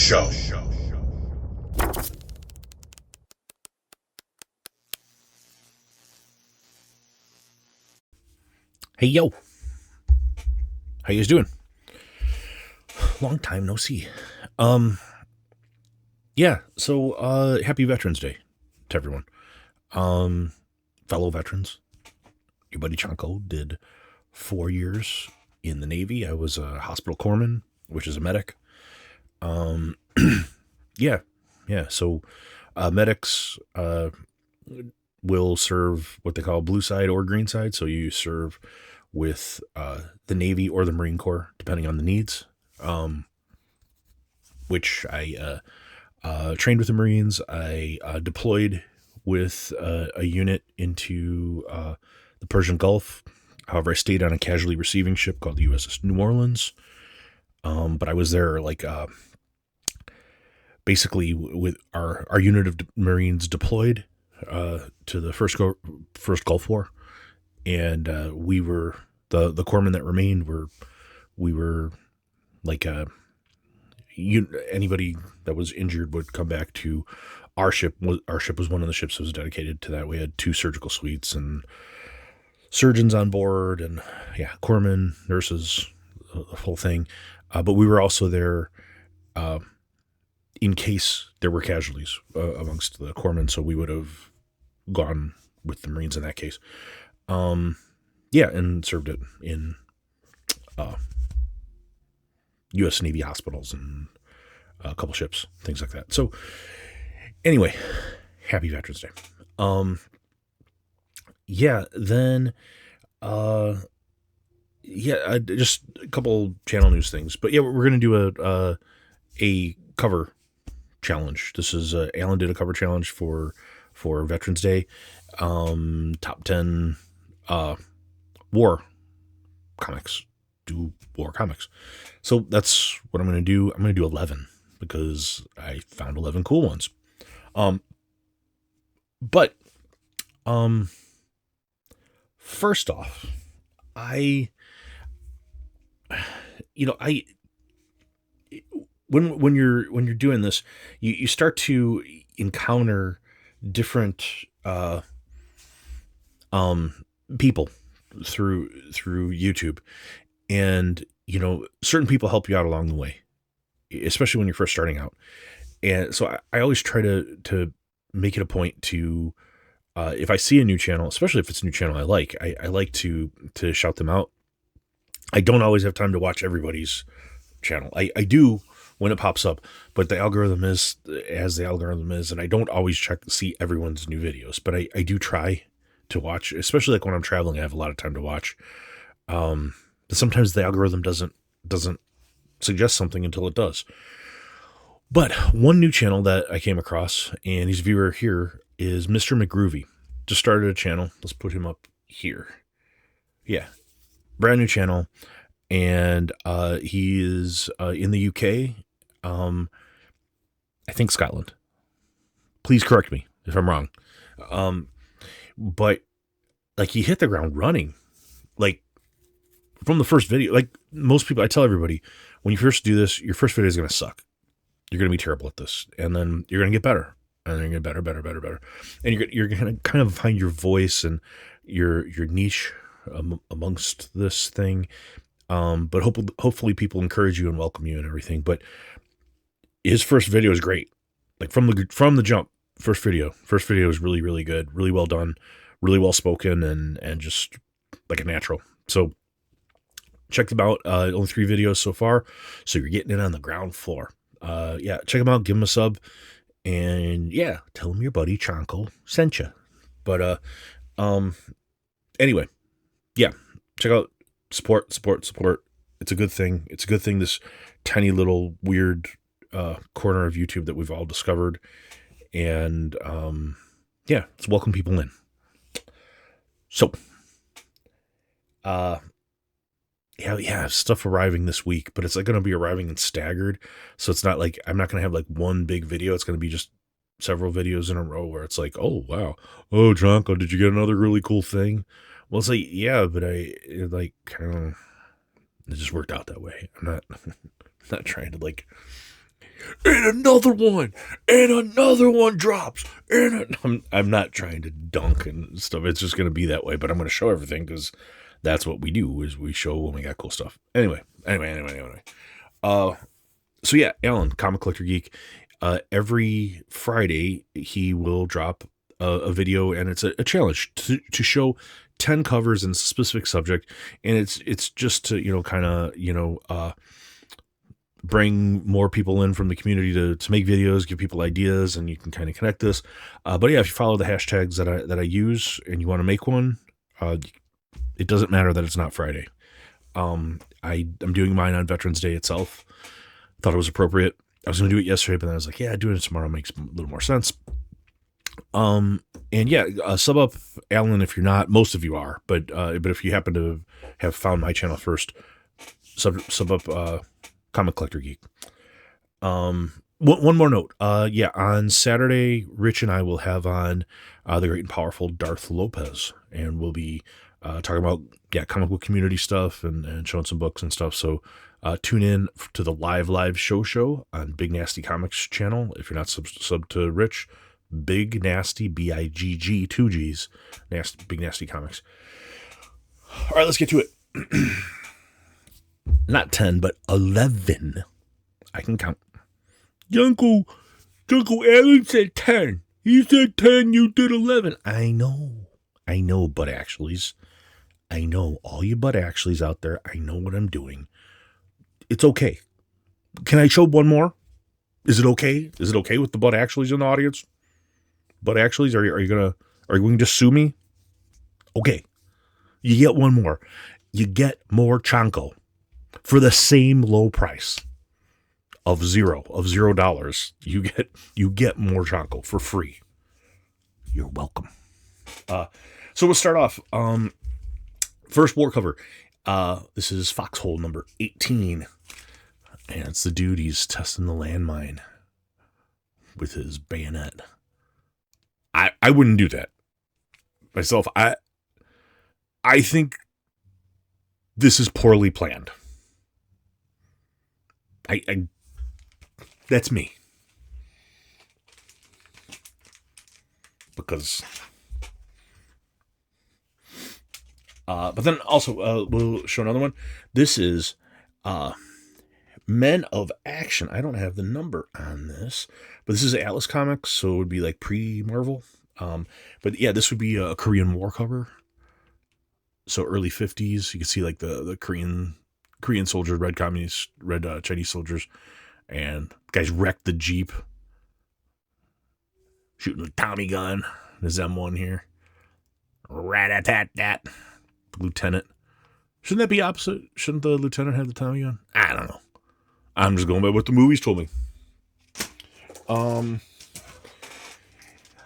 Show. Hey, yo. How you guys doing? Long time no see. Yeah, so, happy Veterans Day to everyone. Fellow veterans, your buddy Chonko did 4 years in the Navy. I was a hospital corpsman, which is a medic. Yeah, so, medics, will serve what they call blue side or green side. So you serve with the Navy or the Marine Corps, depending on the needs. Which I trained with the Marines. I deployed with a unit into the Persian Gulf. However, I stayed on a casualty receiving ship called the USS New Orleans. But I was there basically with our unit of Marines deployed to the first Gulf War, and we were the corpsmen that remained we were like anybody that was injured would come back to our ship. Our ship was one of the ships that was dedicated to that. We had 2 surgical suites and surgeons on board, and corpsmen, nurses, the whole thing. But we were also there in case there were casualties amongst the corpsmen, so we would have gone with the Marines in that case. And served it in U.S. Navy hospitals and a couple ships, things like that. So anyway, happy Veterans Day. Just a couple channel news things. But yeah, we're going to do a cover challenge. This is Alan did a cover challenge for Veterans Day. Top 10 war comics. Do war comics. So that's what I'm going to do. I'm going to do 11 because I found 11 cool ones. But first off, when you're doing this, you start to encounter different people through YouTube, and certain people help you out along the way, especially when you're first starting out. And so I always try to make it a point to if I see a new channel, especially if it's a new channel I like to shout them out. I don't always have time to watch everybody's channel. I do when it pops up, but the algorithm is as the algorithm is, and I don't always check to see everyone's new videos, but I do try to watch, especially like when I'm traveling. I have a lot of time to watch. But sometimes the algorithm doesn't suggest something until it does. But one new channel that I came across, and he's a viewer here, is Mr. McGroovy. Just started a channel. Let's put him up here. Yeah, brand new channel, and he is in the UK. I think Scotland. Please correct me if I'm wrong. But like, he hit the ground running, like from the first video. Like most people, I tell everybody, when you first do this, your first video is going to suck. You're going to be terrible at this, and then you're going to get better, and then you're going to get better, and you're going to kind of find your voice and your niche amongst this thing. But hopefully people encourage you and welcome you and everything. But his first video is great, like from the jump. First video is really, really good, really well done, really well spoken, and just like a natural. So check them out. Only 3 videos so far, so you're getting in on the ground floor. Check them out, give them a sub, and tell them your buddy Chonko sent you. But anyway, check out support. It's a good thing. This tiny little weird corner of YouTube that we've all discovered, and let's welcome people in. So stuff arriving this week, but it's like going to be arriving in staggered. So it's not like I'm not going to have like one big video. It's going to be just several videos in a row where it's like, oh, wow. Oh, Chonko, did you get another really cool thing? Well, it's like, yeah, but it just worked out that way. I'm not trying to like and another one drops, I'm not trying to dunk and stuff. It's just going to be that way, but I'm going to show everything because that's what we do, is we show when we got cool stuff. Anyway. So yeah, Alan, Comic Collector Geek, every Friday he will drop a video, and it's a challenge to show 10 covers in a specific subject, and it's just to kind of bring more people in from the community to make videos, give people ideas, and you can kind of connect this. But yeah, if you follow the hashtags that I use and you want to make one, it doesn't matter that it's not Friday. I'm doing mine on Veterans Day itself. Thought it was appropriate. I was going to do it yesterday, but then I was like, yeah, doing it tomorrow makes a little more sense. And yeah, sub up Alan if you're not. Most of you are, but if you happen to have found my channel first, sub up Comic Collector Geek. One more note. Yeah, on Saturday, Rich and I will have on the great and powerful Darth Lopez, and we'll be talking about comic book community stuff and showing some books and stuff. So tune in to the live show on Big Nasty Comics channel. If you're not sub to Rich, Big Nasty, BIGG, 2 G's, Big Nasty Comics. All right, let's get to it. Not 10, but 11. I can count. Chonko, Alan said 10. He said 10, you did 11. I know, butt actuallys. I know, all you butt actuallys out there. I know what I'm doing. It's okay. Can I show one more? Is it okay? Is it okay with the butt actuallys in the audience? Butt actuallys, are you going to sue me? Okay. You get one more. You get more Chonko for the same low price of $0. You get more Chonko for free. You're welcome. So we'll start off. First war cover. This is Foxhole number 18. And it's the dude, he's testing the landmine with his bayonet. I wouldn't do that myself. I think this is poorly planned. That's me. Because but then also we'll show another one. This is Men of Action. I don't have the number on this, but this is Atlas Comics, so it would be like pre-Marvel. But yeah, this would be a Korean War cover. So early 50s, you can see like the Korean soldiers, red Chinese soldiers, and guys wrecked the Jeep, shooting a Tommy gun. There's M1 here. Rat-a-tat-tat. Lieutenant. Shouldn't that be opposite? Shouldn't the lieutenant have the Tommy gun? I don't know. I'm just going by what the movies told me.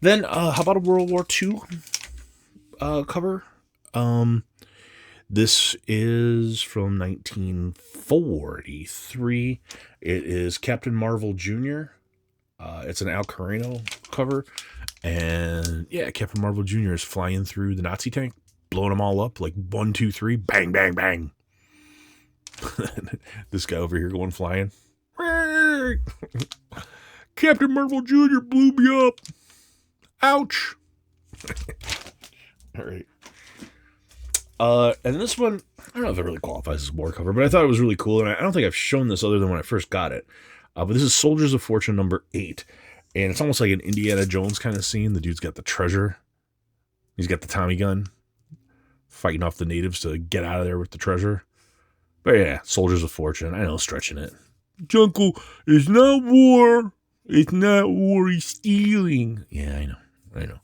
Then, how about a World War II cover? This is from 1943. It is Captain Marvel Jr. It's an Al Carino cover. And yeah, Captain Marvel Jr. is flying through the Nazi tank, blowing them all up like 1, 2, 3, bang, bang, bang. This guy over here going flying. Captain Marvel Jr. blew me up. Ouch. All right. And this one, I don't know if it really qualifies as a war cover, but I thought it was really cool. And I don't think I've shown this other than when I first got it. But this is Soldiers of Fortune number 8. And it's almost like an Indiana Jones kind of scene. The dude's got the treasure. He's got the Tommy gun, fighting off the natives to get out of there with the treasure. But yeah, Soldiers of Fortune. I know, stretching it. Chonko, it's not war. It's not war. He's stealing. Yeah, I know.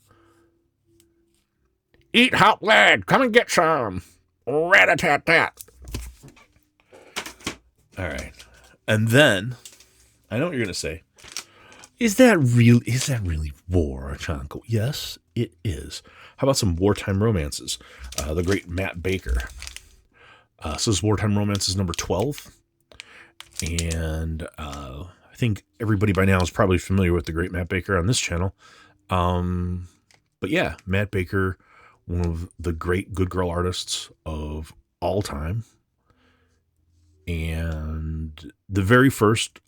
Eat hot lad. Come and get some. Rat-a-tat-tat. All right. And then, I know what you're going to say. Is that really war, Chonko? Yes, it is. How about some wartime romances? The great Matt Baker. So this Wartime Romances number 12. And I think everybody by now is probably familiar with the great Matt Baker on this channel. But yeah, Matt Baker, one of the great good girl artists of all time. And the very first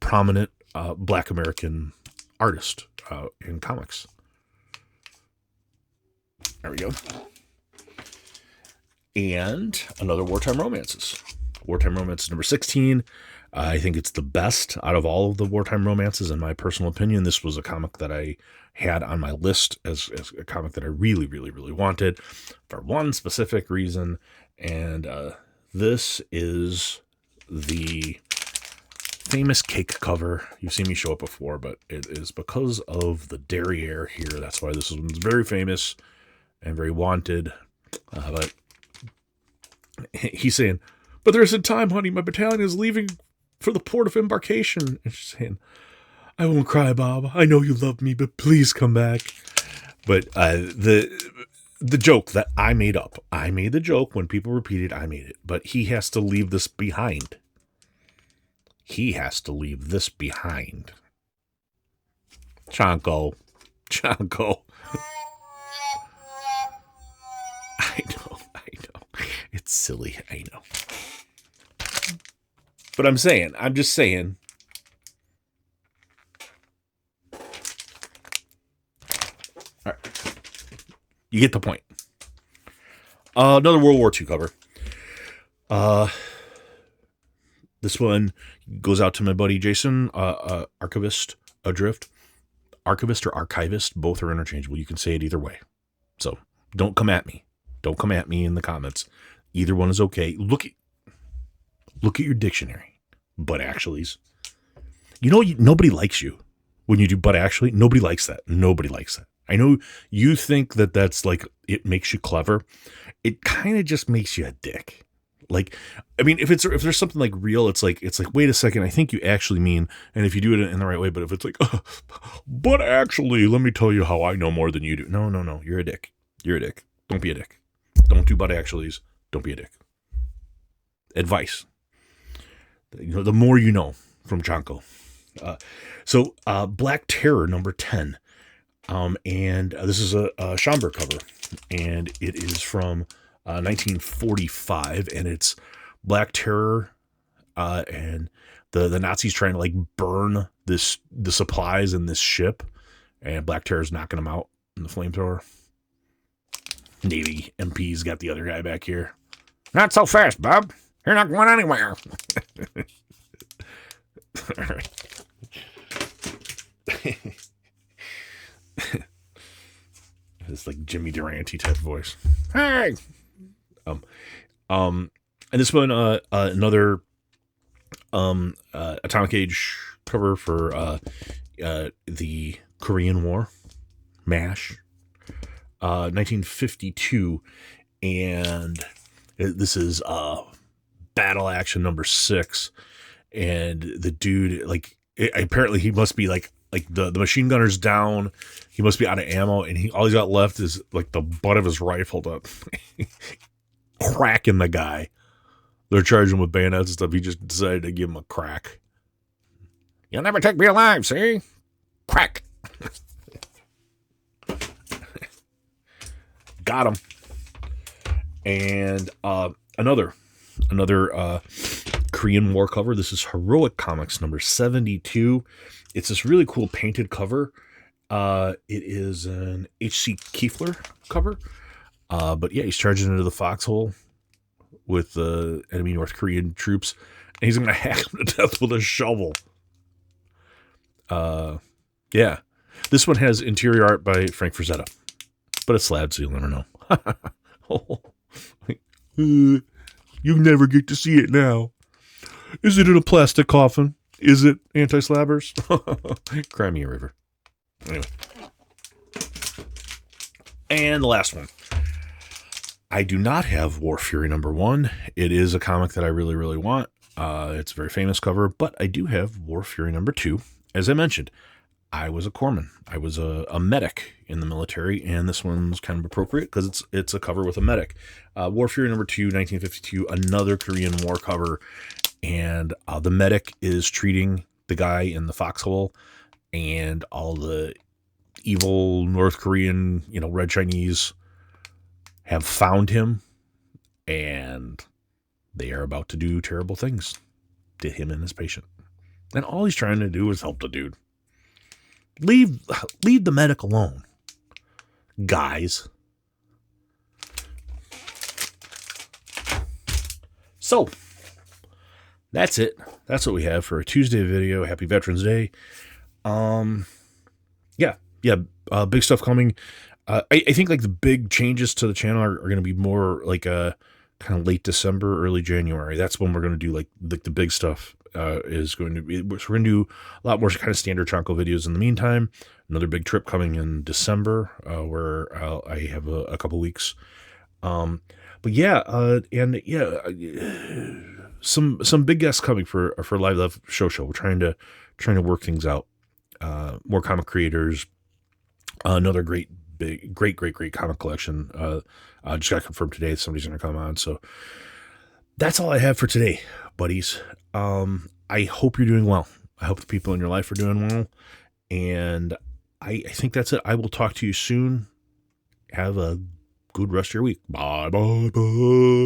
prominent Black American artist in comics. There we go. And another Wartime Romances. Wartime Romance number 16. I think it's the best out of all of the Wartime Romances, in my personal opinion. This was a comic that I had on my list as a comic that I really, really, really wanted for one specific reason. And this is the famous cake cover. You've seen me show it before, but it is because of the derriere here. That's why this one's very famous and very wanted. But he's saying, "But there isn't time, honey. My battalion is leaving for the port of embarkation." And she's saying, "I won't cry, Bob. I know you love me, but please come back." But the joke that I made up. I made the joke. When people repeat it, I made it. But he has to leave this behind. He has to leave this behind. Chonko. Chonko. I know. It's silly. I know. But I'm just saying. All right. You get the point. Another World War II cover. This one goes out to my buddy Jason, Archivist Adrift. Archivist or Archivist, both are interchangeable. You can say it either way. So don't come at me. Don't come at me in the comments. Either one is okay. Look at your dictionary. But actuallys. You know, nobody likes you when you do but actually. Nobody likes that. Nobody likes that. I know you think that that's like, it makes you clever. It kind of just makes you a dick. Like, I mean, if there's something like real, it's like, wait a second, I think you actually mean, and if you do it in the right way, but if it's like, but actually, let me tell you how I know more than you do. No, you're a dick. You're a dick. Don't be a dick. Don't do but actuallys. Don't be a dick. Advice. You know, the more you know from Chonko. So Black Terror number 10. And this is a Schomburg cover, and it is from 1945, and it's Black Terror, and the Nazis trying to like burn the supplies in this ship, and Black Terror's knocking them out in the flamethrower. Navy MP's got the other guy back here. "Not so fast, Bob. You're not going anywhere." All right. It's like Jimmy Durante type voice. Hey. And this one, another Atomic Age cover for the Korean War, MASH, 1952, and this is Battle Action number 6, and the dude, like, apparently he must be like the machine gunner's down, he must be out of ammo, and all he's got left is like the butt of his rifle to cracking the guy. They're charging with bayonets and stuff. He just decided to give him a crack. "You'll never take me alive, see? Crack." Got him. And another Korean War cover. This is Heroic Comics number 72. It's this really cool painted cover. It is an H.C. Kiefler cover. But yeah, he's charging into the foxhole with the enemy North Korean troops, and he's going to hack them to death with a shovel. Yeah. This one has interior art by Frank Frazetta, but it's slab, so you'll never know. You never get to see it now. Is it in a plastic coffin? Is it anti-slabbers? Cry me a river. Anyway. And the last one. I do not have War Fury number 1. It is a comic that I really, really want. It's a very famous cover, but I do have War Fury number 2. As I mentioned, I was a corpsman. I was a medic in the military, and this one's kind of appropriate because it's a cover with a medic. War Fury number 2, 1952, another Korean War cover, and the medic is treating the guy in the foxhole, and all the evil North Korean, Red Chinese have found him, and they are about to do terrible things to him and his patient. And all he's trying to do is help the dude. Leave the medic alone, guys. So, that's it. That's what we have for a Tuesday video. Happy Veterans Day. Big stuff coming. I think like the big changes to the channel are going to be more like kind of late December, early January. That's when we're going to do like the big stuff. Is going to be, we're going to do a lot more kind of standard Chonko videos in the meantime. Another big trip coming in December, where I have a couple weeks. Some big guests coming for Live Love Show. We're trying to work things out. More comic creators. Another great comic collection. Just got confirmed today that somebody's going to come on. So that's all I have for today, buddies. I hope you're doing well. I hope the people in your life are doing well. And I think that's it. I will talk to you soon. Have a good rest of your week. Bye, bye, bye.